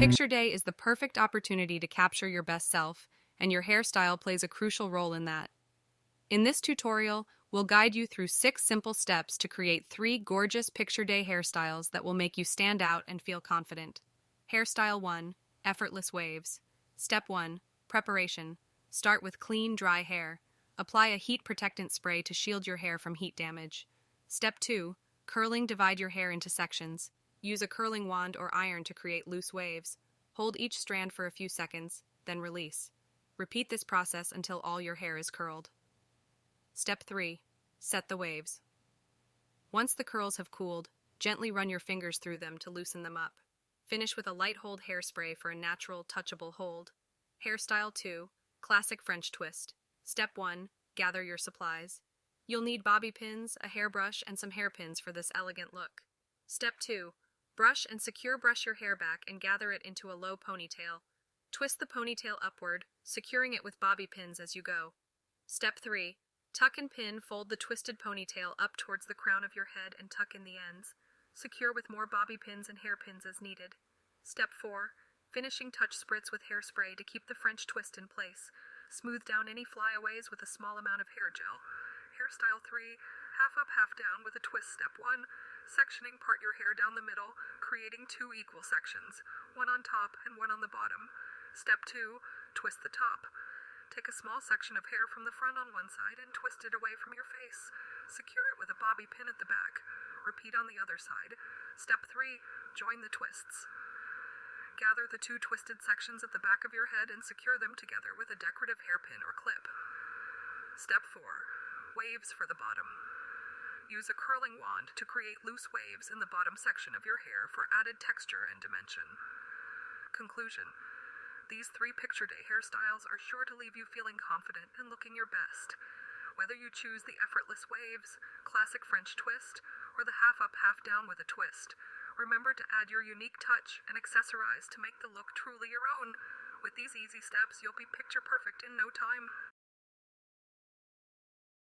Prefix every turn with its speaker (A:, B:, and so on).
A: Picture Day is the perfect opportunity to capture your best self, and your hairstyle plays a crucial role in that. In this tutorial, we'll guide you through 6 simple steps to create 3 gorgeous Picture Day hairstyles that will make you stand out and feel confident. Hairstyle 1. Effortless waves. Step 1. Preparation. Start with clean, dry hair. Apply a heat protectant spray to shield your hair from heat damage. Step 2. Curling. Divide your hair into sections. Use a curling wand or iron to create loose waves. Hold each strand for a few seconds, then release. Repeat this process until all your hair is curled. Step 3. Set the waves. Once the curls have cooled, gently run your fingers through them to loosen them up. Finish with a light hold hairspray for a natural, touchable hold. Hairstyle 2. Classic French twist. Step 1. Gather your supplies. You'll need bobby pins, a hairbrush, and some hairpins for this elegant look. Step 2. Brush your hair back and gather it into a low ponytail. Twist the ponytail upward, securing it with bobby pins as you go. Step 3. Tuck and pin. Fold the twisted ponytail up towards the crown of your head and tuck in the ends. Secure with more bobby pins and hairpins as needed. Step 4. Finishing touch. Spritz with hairspray to keep the French twist in place. Smooth down any flyaways with a small amount of hair gel. Hairstyle 3. Half up, half down with a twist. Step 1. Sectioning. Part your hair down the middle, creating 2 equal sections, one on top and one on the bottom. Step 2. Twist the top. Take a small section of hair from the front on one side and twist it away from your face. Secure it with a bobby pin at the back. Repeat on the other side. Step 3. Join the twists. Gather the 2 twisted sections at the back of your head and secure them together with a decorative hairpin or clip. Step 4. Waves for the bottom. Use a curling wand to create loose waves in the bottom section of your hair for added texture and dimension. Conclusion. These 3 Picture Day hairstyles are sure to leave you feeling confident and looking your best. Whether you choose the effortless waves, classic French twist, or the half up, half down with a twist, remember to add your unique touch and accessorize to make the look truly your own. With these easy steps, you'll be picture perfect in no time.